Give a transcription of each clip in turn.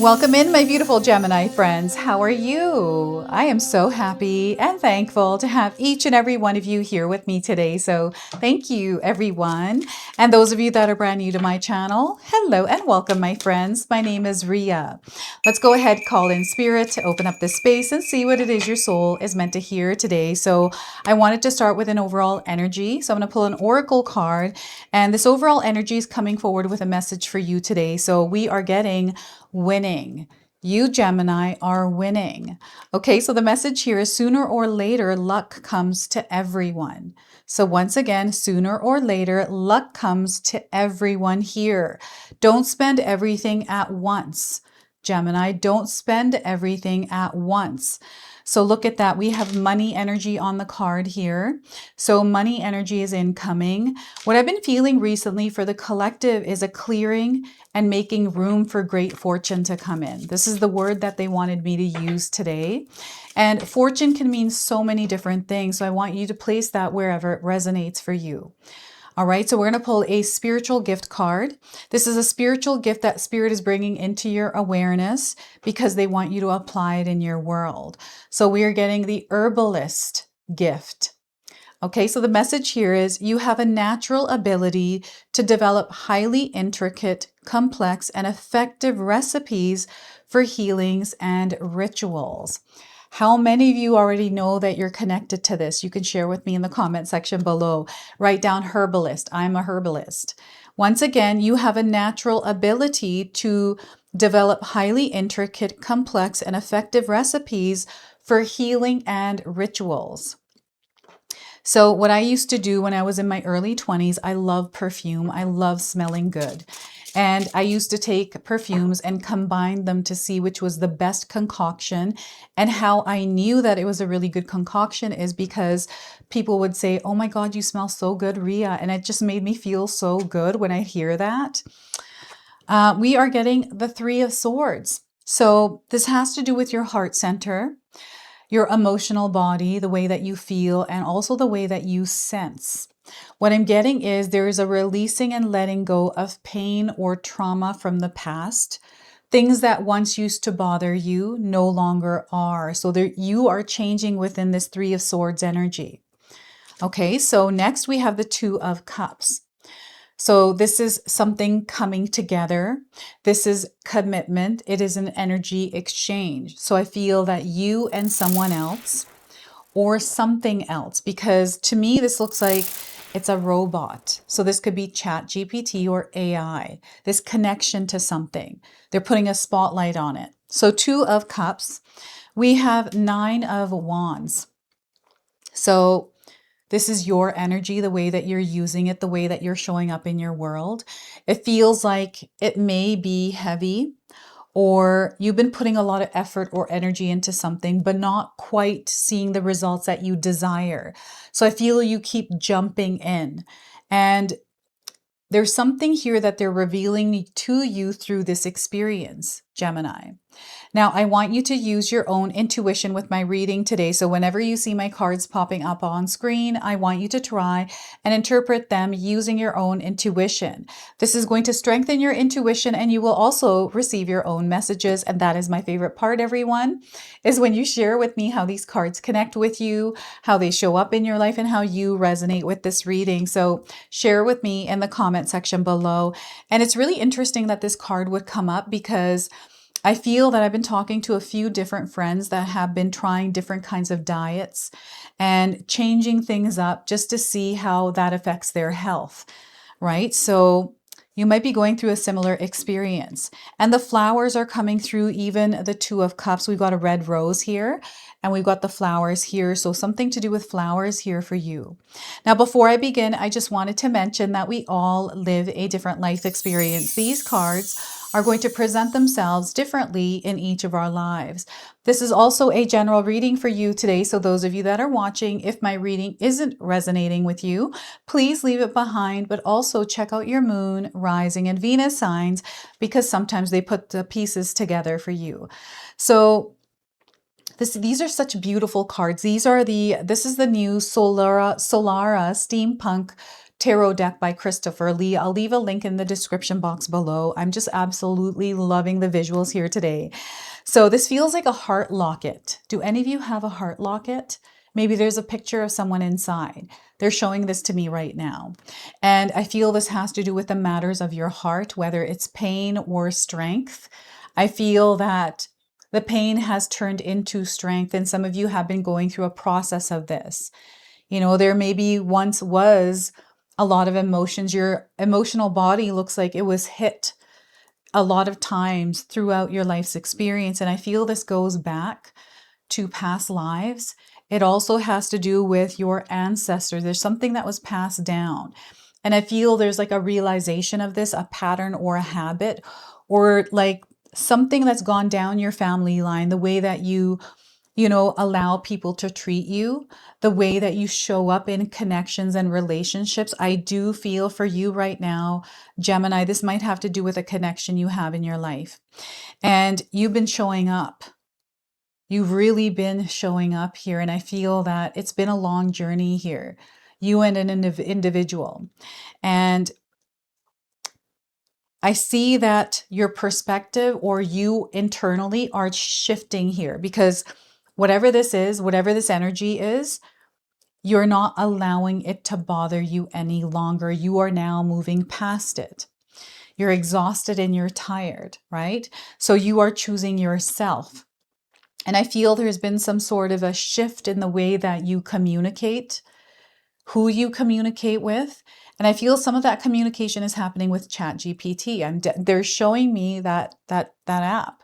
Welcome in, my beautiful Gemini friends. How are you? I am so happy and thankful to have each and every one of you here with me today. So thank you, everyone. And those of you that are brand new to my channel, hello and welcome, my friends. My name is Ria. Let's go ahead, call in spirit to open up this space and see what it is your soul is meant to hear today. So I wanted to start with an overall energy. So I'm going to pull an oracle card, and this overall energy is coming forward with a message for you today. So we are getting winning. You, Gemini, are winning. Okay, so the message here is sooner or later, luck comes to everyone. So once again, sooner or later, luck comes to everyone here. Don't spend everything at once. Gemini, don't spend everything at once. So look at that. We have money energy on the card here. So money energy is incoming. What I've been feeling recently for the collective is a clearing and making room for great fortune to come in. This is the word that they wanted me to use today. And fortune can mean so many different things. So I want you to place that wherever it resonates for you. All right, so we're going to pull a spiritual gift card. This is a spiritual gift that Spirit is bringing into your awareness because they want you to apply it in your world. So we are getting the herbalist gift. Okay, so the message here is you have a natural ability to develop highly intricate, complex, and effective recipes for healings and rituals. How many of you already know that you're connected to this? You can share with me in the comment section below. Write down herbalist. I'm a herbalist. Once again, you have a natural ability to develop highly intricate, complex, and effective recipes for healing and rituals. So what I used to do when I was in my early 20s, I love perfume. I love smelling good. And I used to take perfumes and combine them to see which was the best concoction. And how I knew that it was a really good concoction is because people would say, "Oh my God, you smell so good, Ria." And it just made me feel so good when I hear that. We are getting the Three of Swords. So this has to do with your heart center, your emotional body, the way that you feel, and also the way that you sense. What I'm getting is there is a releasing and letting go of pain or trauma from the past. Things that once used to bother you no longer are. So there, you are changing within this Three of Swords energy. Okay, so next we have the Two of Cups. So this is something coming together. This is commitment. It is an energy exchange. So I feel that you and someone else or something else, because to me, this looks like it's a robot. So this could be Chat GPT or AI, this connection to something. They're putting a spotlight on it. So Two of Cups, we have Nine of Wands. So this is your energy, the way that you're using it, the way that you're showing up in your world. It feels like it may be heavy, or you've been putting a lot of effort or energy into something, but not quite seeing the results that you desire. So I feel you keep jumping in. And there's something here that they're revealing to you through this experience, Gemini. Now, I want you to use your own intuition with my reading today. So whenever you see my cards popping up on screen, I want you to try and interpret them using your own intuition. This is going to strengthen your intuition, and you will also receive your own messages. And that is my favorite part, everyone, is when you share with me how these cards connect with you, how they show up in your life, and how you resonate with this reading. So share with me in the comment section below. And it's really interesting that this card would come up because I feel that I've been talking to a few different friends that have been trying different kinds of diets and changing things up just to see how that affects their health, right? So you might be going through a similar experience. And the flowers are coming through, even the Two of Cups. We've got a red rose here, and we've got the flowers here. So something to do with flowers here for you. Now, before I begin, I just wanted to mention that we all live a different life experience. These cards are going to present themselves differently in each of our lives. This is also a general reading for you today. So those of you that are watching, if my reading isn't resonating with you, please leave it behind, but also check out your moon, rising, and Venus signs, because sometimes they put the pieces together for you. So these are such beautiful cards. This is the new Solara Steampunk tarot deck by Christopher Lee. I'll leave a link in the description box below. I'm just absolutely loving the visuals here today. So this feels like a heart locket. Do any of you have a heart locket? Maybe there's a picture of someone inside. They're showing this to me right now. And I feel this has to do with the matters of your heart, whether it's pain or strength. I feel that the pain has turned into strength, and some of you have been going through a process of this. You know, there maybe once was a lot of emotions. Your emotional body looks like it was hit a lot of times throughout your life's experience. And I feel this goes back to past lives. It also has to do with your ancestors. There's something that was passed down. And I feel there's like a realization of this, a pattern or a habit, or like something that's gone down your family line, the way that you allow people to treat you, the way that you show up in connections and relationships. I do feel for you right now, Gemini, this might have to do with a connection you have in your life. And you've been showing up. You've really been showing up here. And I feel that it's been a long journey here, you and an individual. And I see that your perspective or you internally are shifting here, because whatever this is, whatever this energy is, you're not allowing it to bother you any longer. You are now moving past it. You're exhausted and you're tired, right? So you are choosing yourself. And I feel there's been some sort of a shift in the way that you communicate, who you communicate with. And I feel some of that communication is happening with ChatGPT. They're showing me that app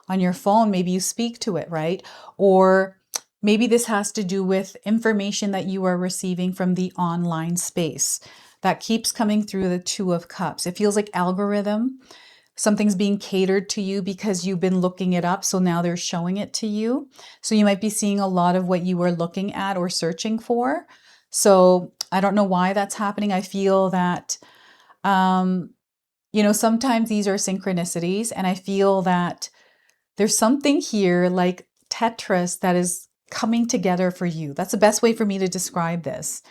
on your phone. Maybe you speak to it, right? Or maybe this has to do with information that you are receiving from the online space that keeps coming through the Two of Cups. It feels like algorithm. Something's being catered to you because you've been looking it up. So now they're showing it to you. So you might be seeing a lot of what you were looking at or searching for. So I don't know why that's happening. I feel that, sometimes these are synchronicities, and I feel that there's something here like Tetris that is coming together for you. That's the best way for me to describe this,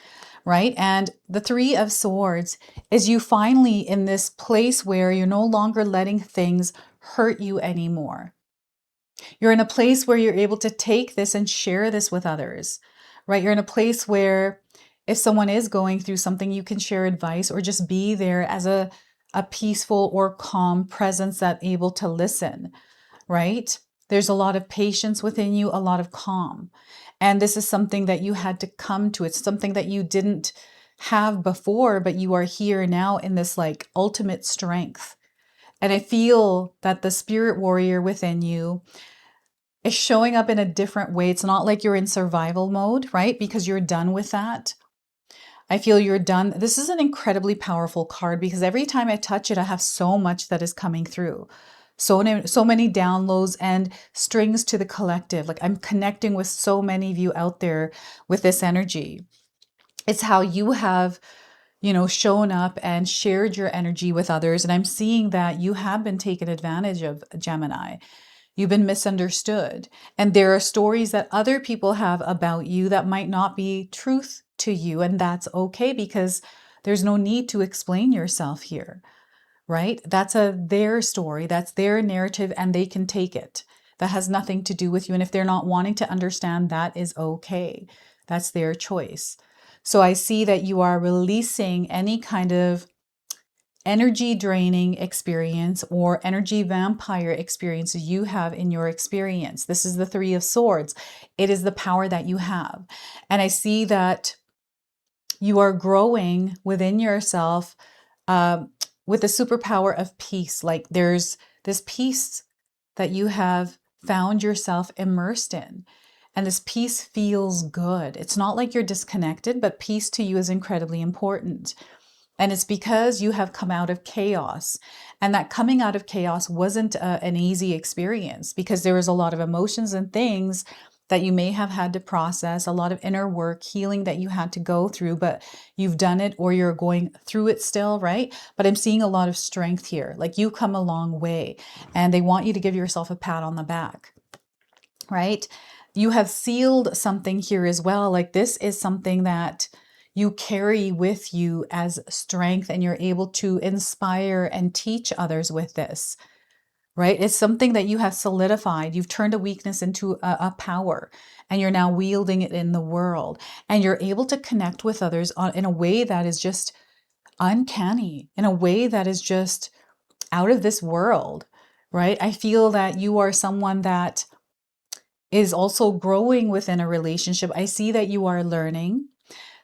right? And the Three of Swords is you finally in this place where you're no longer letting things hurt you anymore. You're in a place where you're able to take this and share this with others, right? You're in a place where if someone is going through something, you can share advice or just be there as a peaceful or calm presence that's able to listen, right? There's a lot of patience within you, a lot of calm. And this is something that you had to come to. It's something that you didn't have before, but you are here now in this like ultimate strength. And I feel that the spirit warrior within you is showing up in a different way. It's not like you're in survival mode, right? Because you're done with that. I feel you're done. This is an incredibly powerful card because every time I touch it, I have so much that is coming through. So many downloads and strings to the collective. Like I'm connecting with so many of you out there with this energy. It's how you have, shown up and shared your energy with others. And I'm seeing that you have been taken advantage of, Gemini. You've been misunderstood. And there are stories that other people have about you that might not be truth to you. And that's okay because there's no need to explain yourself here, right? That's their story. That's their narrative and they can take it. That has nothing to do with you. And if they're not wanting to understand, that is okay. That's their choice. So I see that you are releasing any kind of energy draining experience or energy vampire experience you have in your experience. This is the Three of Swords. It is the power that you have. And I see that you are growing within yourself with the superpower of peace. Like there's this peace that you have found yourself immersed in. And this peace feels good. It's not like you're disconnected, but peace to you is incredibly important. And it's because you have come out of chaos. And that coming out of chaos wasn't an easy experience because there was a lot of emotions and things that you may have had to process, a lot of inner work, healing that you had to go through, but you've done it or you're going through it still, right? But I'm seeing a lot of strength here. Like you come a long way and they want you to give yourself a pat on the back, right? You have sealed something here as well. Like this is something that you carry with you as strength, and you're able to inspire and teach others with this, right? It's something that you have solidified. You've turned a weakness into a power, and you're now wielding it in the world. And you're able to connect with others in a way that is just uncanny, in a way that is just out of this world, right? I feel that you are someone that is also growing within a relationship. I see that you are learning.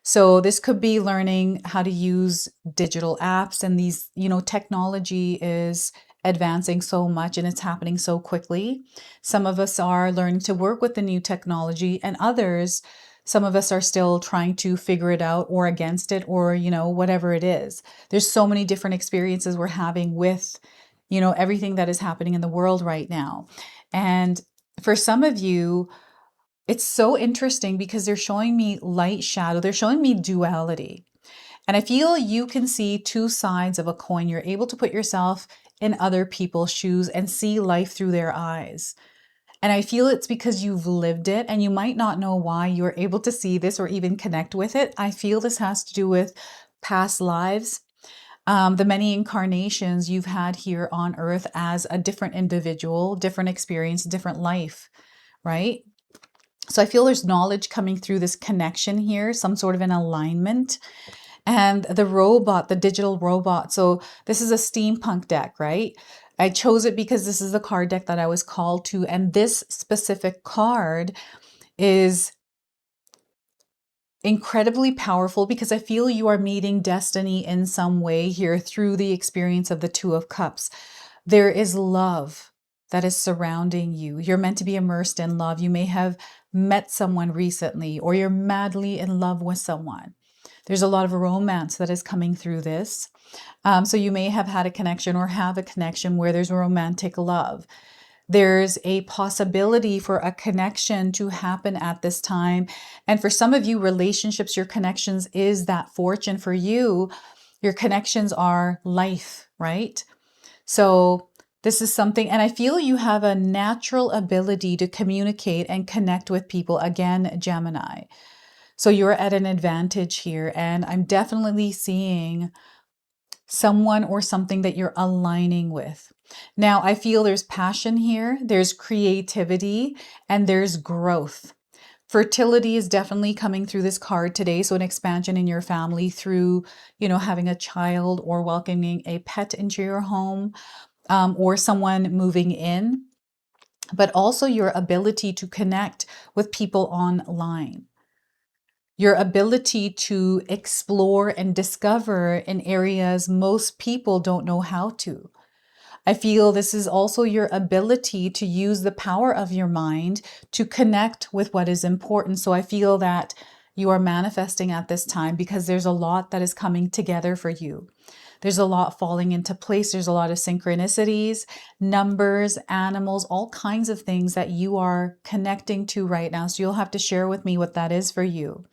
So this could be learning how to use digital apps, and these, technology is advancing so much and it's happening so quickly. Some of us are learning to work with the new technology, and others, some of us are still trying to figure it out, or against it, or, whatever it is. There's so many different experiences we're having with, everything that is happening in the world right now. And for some of you, it's so interesting because they're showing me light, shadow. They're showing me duality. And I feel you can see two sides of a coin. You're able to put yourself in other people's shoes and see life through their eyes. And I feel it's because you've lived it, and you might not know why you're able to see this or even connect with it. I feel this has to do with past lives, the many incarnations you've had here on earth as a different individual, different experience, different life, right? So I feel there's knowledge coming through this connection here, some sort of an alignment. And the robot, the digital robot. So this is a steampunk deck, right? I chose it because this is the card deck that I was called to. And this specific card is incredibly powerful because I feel you are meeting destiny in some way here through the experience of the Two of Cups. There is love that is surrounding you. You're meant to be immersed in love. You may have met someone recently, or you're madly in love with someone. There's a lot of romance that is coming through this. So you may have had a connection or have a connection where there's romantic love. There's a possibility for a connection to happen at this time. And for some of you, relationships, your connections is that fortune. For you, your connections are life, right? So this is something, and I feel you have a natural ability to communicate and connect with people. Again, Gemini. So you're at an advantage here, and I'm definitely seeing someone or something that you're aligning with. Now, I feel there's passion here, there's creativity, and there's growth. Fertility is definitely coming through this card today. So an expansion in your family through, having a child or welcoming a pet into your home, or someone moving in, but also your ability to connect with people online. Your ability to explore and discover in areas most people don't know how to. I feel this is also your ability to use the power of your mind to connect with what is important. So I feel that you are manifesting at this time because there's a lot that is coming together for you. There's a lot falling into place. There's a lot of synchronicities, numbers, animals, all kinds of things that you are connecting to right now. So you'll have to share with me what that is for you.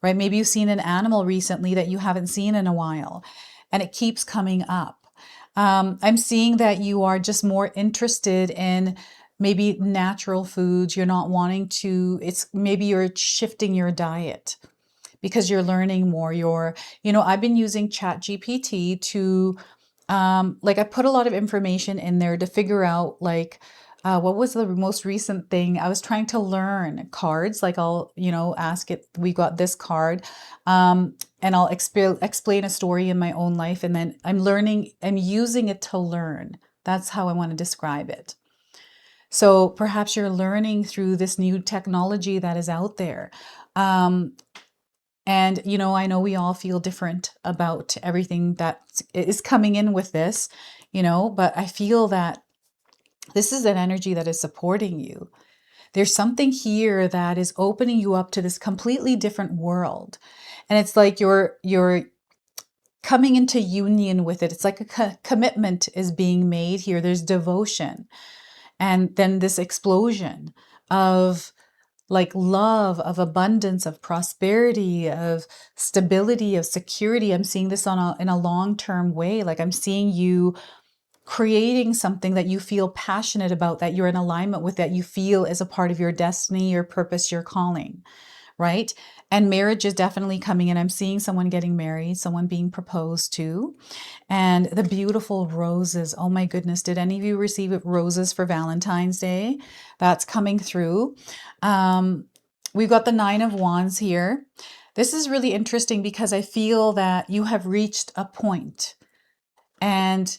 Right? Maybe you've seen an animal recently that you haven't seen in a while, and it keeps coming up. I'm seeing that you are just more interested in maybe natural foods. You're not wanting to, maybe you're shifting your diet because you're learning more. I've been using ChatGPT to, I put a lot of information in there to figure out what was the most recent thing? I was trying to learn cards. I'll, ask it, we got this card, and I'll explain a story in my own life. And then I'm using it to learn. That's how I want to describe it. So perhaps you're learning through this new technology that is out there. And, I know we all feel different about everything that is coming in with this, but I feel that this is an energy that is supporting you. There's something here that is opening you up to this completely different world. And it's like you're coming into union with it. It's like a commitment is being made here. There's devotion. And then this explosion of love, of abundance, of prosperity, of stability, of security. I'm seeing this in a long-term way. I'm seeing you creating something that you feel passionate about, that you're in alignment with, that you feel is a part of your destiny, your purpose, your calling, right? And marriage is definitely coming in. I'm seeing someone getting married, someone being proposed to, and the beautiful roses. Oh my goodness. Did any of you receive roses for Valentine's Day? That's coming through. We've got the Nine of Wands here. This is really interesting because I feel that you have reached a point and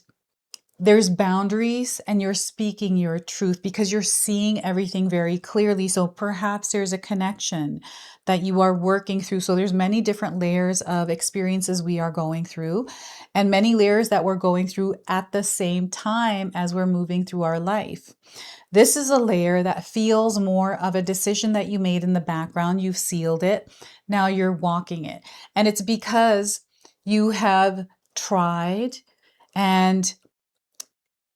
there's boundaries and you're speaking your truth because you're seeing everything very clearly. So perhaps there's a connection that you are working through. So there's many different layers of experiences we are going through and many layers that we're going through at the same time as we're moving through our life. This is a layer that feels more of a decision that you made in the background. You've sealed it. Now you're walking it. And it's because you have tried and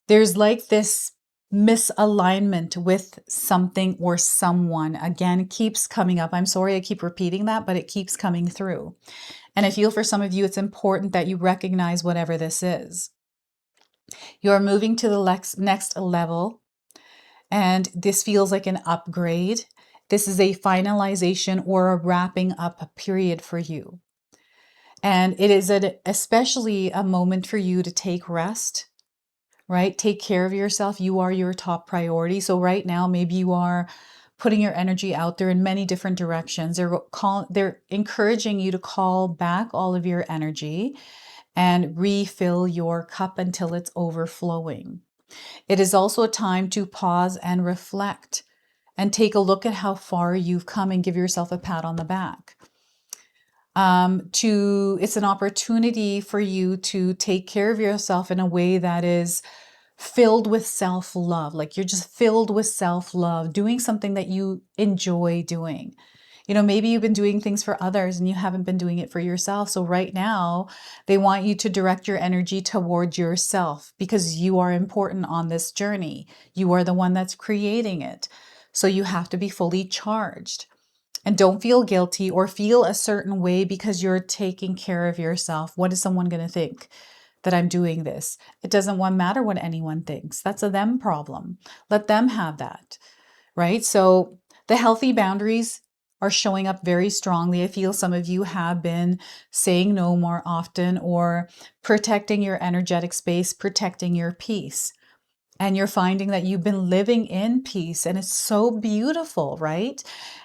there's like this misalignment with something or someone. Again, it keeps coming up. I'm sorry I keep repeating that, but it keeps coming through. And I feel for some of you, it's important that you recognize whatever this is. You're moving to the next level, and this feels like an upgrade. This is a finalization or a wrapping up period for you. And it is especially a moment for you to take rest, right? Take care of yourself. You are your top priority. So right now, maybe you are putting your energy out there in many different directions. They're encouraging you to call back all of your energy and refill your cup until it's overflowing. It is also a time to pause and reflect and take a look at how far you've come and give yourself a pat on the back. It's an opportunity for you to take care of yourself in a way that is filled with self-love. Like you're just filled with self-love, doing something that you enjoy doing. You know, maybe you've been doing things for others and you haven't been doing it for yourself. So right now, they want you to direct your energy toward yourself because you are important on this journey. You are the one that's creating it. So you have to be fully charged. And don't feel guilty or feel a certain way because you're taking care of yourself. What is someone going to think that I'm doing this? It doesn't matter what anyone thinks. That's a them problem. Let them have that, right? So the healthy boundaries are showing up very strongly. I feel some of you have been saying no more often or protecting your energetic space, protecting your peace. And you're finding that you've been living in peace and it's so beautiful, right?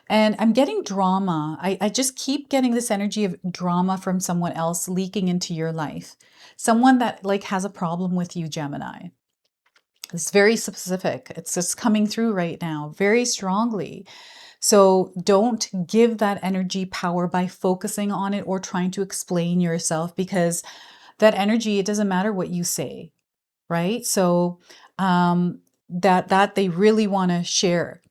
And I'm getting drama. I just keep getting this energy of drama from someone else leaking into your life. Someone that like has a problem with you, Gemini. It's very specific. It's just coming through right now very strongly. So don't give that energy power by focusing on it or trying to explain yourself because that energy, it doesn't matter what you say, right? So that they really want to share.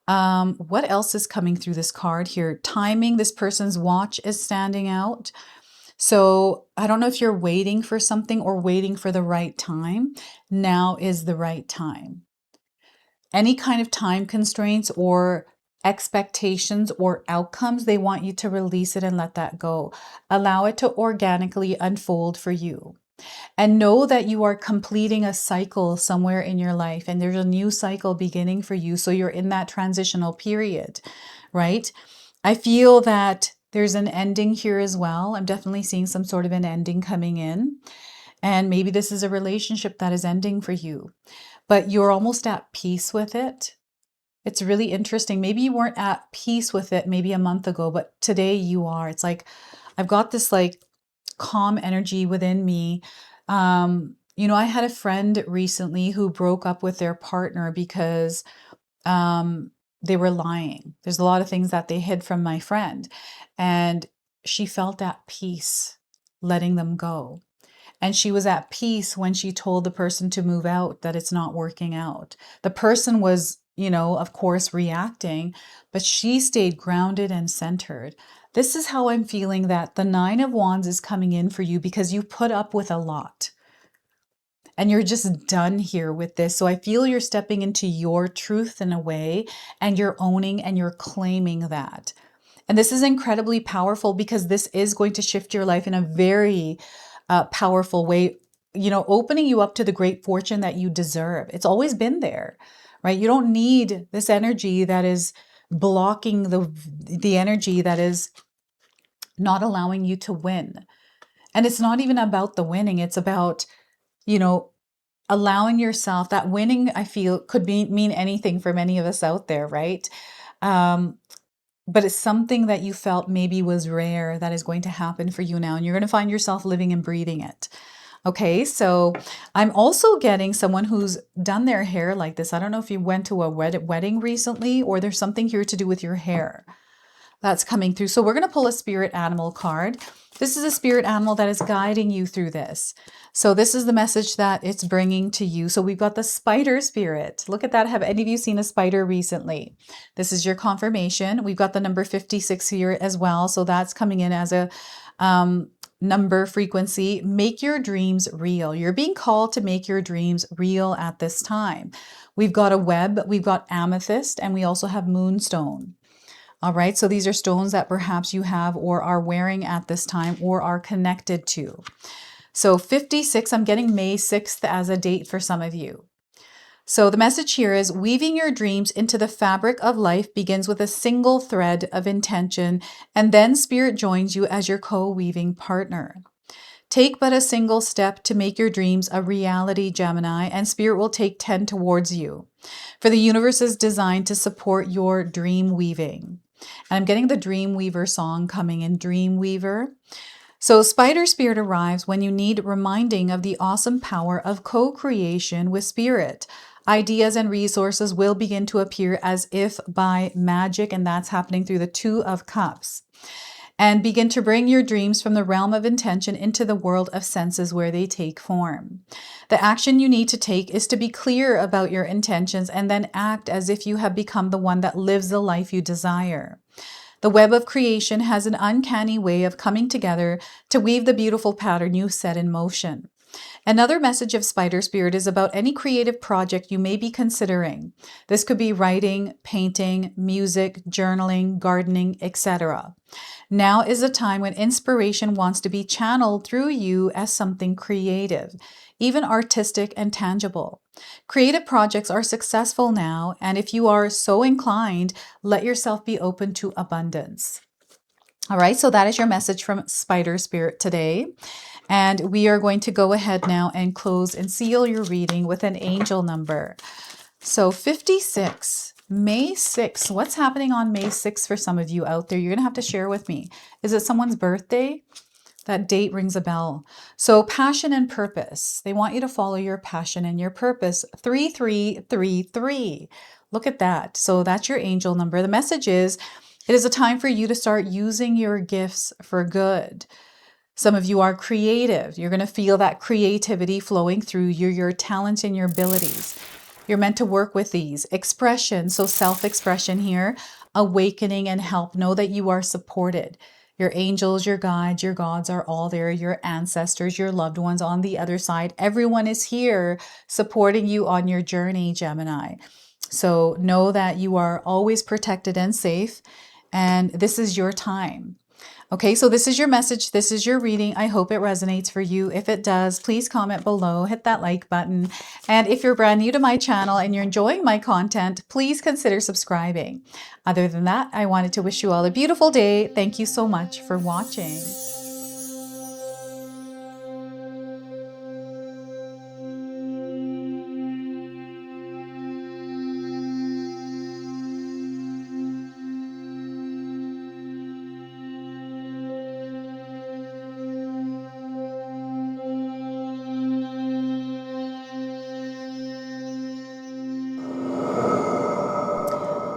What else is coming through this card here? Timing, this person's watch is standing out. So I don't know if you're waiting for something or waiting for the right time. Now is the right time. Any kind of time constraints or expectations or outcomes, they want you to release it and let that go. Allow it to organically unfold for you. And know that you are completing a cycle somewhere in your life and there's a new cycle beginning for you. So you're in that transitional period, right? I feel that there's an ending here as well. I'm definitely seeing some sort of an ending coming in. And maybe this is a relationship that is ending for you, but you're almost at peace with it. It's really interesting. Maybe you weren't at peace with it maybe a month ago, but today you are. It's like, I've got this like calm energy within me. You know, I had a friend recently who broke up with their partner because they were lying. There's a lot of things that they hid from my friend, and she felt at peace letting them go. And she was at peace when she told the person to move out that it's not working out. The person was, you know, of course, reacting, but she stayed grounded and centered. This is how I'm feeling that the Nine of Wands is coming in for you because you put up with a lot. And you're just done here with this. So I feel you're stepping into your truth in a way, and you're owning and you're claiming that. And this is incredibly powerful because this is going to shift your life in a very powerful way, you know, opening you up to the great fortune that you deserve. It's always been there, right? You don't need this energy that is blocking the energy that is not allowing you to win. And it's not even about the winning. It's about, you know, allowing yourself that winning, I feel, could mean anything for many of us out there, right? Um, but it's something that you felt maybe was rare that is going to happen for you now. And you're going to find yourself living and breathing it. Okay, so I'm also getting someone who's done their hair like this. I don't know if you went to a wedding recently, or there's something here to do with your hair that's coming through. So we're going to pull a spirit animal card. This is a spirit animal that is guiding you through this. So this is the message that it's bringing to you. So we've got the spider spirit. Look at that. Have any of you seen a spider recently? This is your confirmation. We've got the number 56 here as well. So that's coming in as a number frequency. Make your dreams real. You're being called to make your dreams real at this time. We've got a web, we've got amethyst, and we also have moonstone. All right, so these are stones that perhaps you have or are wearing at this time or are connected to. So 56, I'm getting May 6th as a date for some of you. So the message here is weaving your dreams into the fabric of life begins with a single thread of intention, and then spirit joins you as your co-weaving partner. Take but a single step to make your dreams a reality, Gemini, and spirit will take 10 towards you. For the universe is designed to support your dream weaving. And I'm getting the Dream Weaver song coming in, Dream Weaver. So spider spirit arrives when you need reminding of the awesome power of co-creation with spirit. Ideas and resources will begin to appear as if by magic, and that's happening through the Two of Cups. And begin to bring your dreams from the realm of intention into the world of senses where they take form. The action you need to take is to be clear about your intentions and then act as if you have become the one that lives the life you desire. The web of creation has an uncanny way of coming together to weave the beautiful pattern you set in motion. Another message of Spider Spirit is about any creative project you may be considering. This could be writing, painting, music, journaling, gardening, etc. Now is a time when inspiration wants to be channeled through you as something creative, even artistic and tangible. Creative projects are successful now, and if you are so inclined, let yourself be open to abundance. All right, so that is your message from Spider Spirit today. And we are going to go ahead now and close and seal your reading with an angel number. So 56, May 6th. What's happening on May 6th for some of you out there? You're going to have to share with me. Is it someone's birthday? That date rings a bell. So passion and purpose. They want you to follow your passion and your purpose. 3333. Look at that. So that's your angel number. The message is, it is a time for you to start using your gifts for good. Some of you are creative. You're going to feel that creativity flowing through you, your talents and your abilities. You're meant to work with these. Expression, so self-expression here, awakening and help. Know that you are supported. Your angels, your guides, your gods are all there. Your ancestors, your loved ones on the other side. Everyone is here supporting you on your journey, Gemini. So know that you are always protected and safe, and this is your time. Okay, so this is your message. This is your reading. I hope it resonates for you. If it does, please comment below, hit that like button. And if you're brand new to my channel and you're enjoying my content, please consider subscribing. Other than that, I wanted to wish you all a beautiful day. Thank you so much for watching.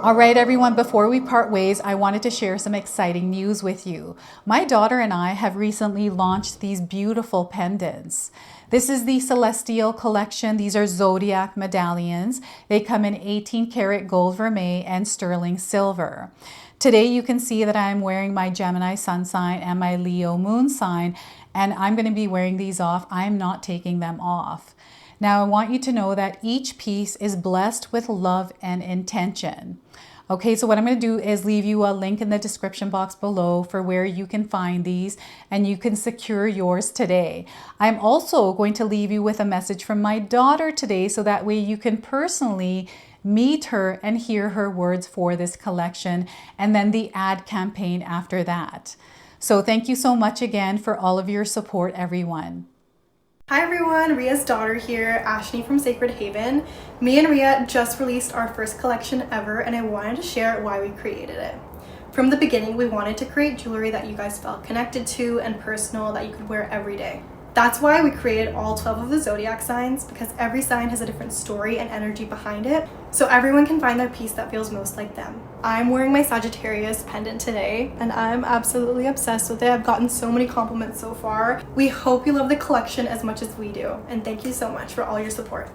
All right, everyone, before we part ways, I wanted to share some exciting news with you. My daughter and I have recently launched these beautiful pendants. This is the Celestial Collection. These are zodiac medallions. They come in 18 karat gold vermeil and sterling silver. Today, you can see that I'm wearing my Gemini sun sign and my Leo moon sign, and I'm going to be wearing these off. I'm not taking them off. Now, I want you to know that each piece is blessed with love and intention. Okay, so what I'm going to do is leave you a link in the description box below for where you can find these and you can secure yours today. I'm also going to leave you with a message from my daughter today so that way you can personally meet her and hear her words for this collection and then the ad campaign after that. So thank you so much again for all of your support, everyone. Hi everyone, Ria's daughter here, Ashley from Sacred Haven. Me and Ria just released our first collection ever and I wanted to share why we created it. From the beginning, we wanted to create jewelry that you guys felt connected to and personal that you could wear every day. That's why we created all 12 of the zodiac signs, because every sign has a different story and energy behind it, so everyone can find their piece that feels most like them. I'm wearing my Sagittarius pendant today, and I'm absolutely obsessed with it. I've gotten so many compliments so far. We hope you love the collection as much as we do, and thank you so much for all your support.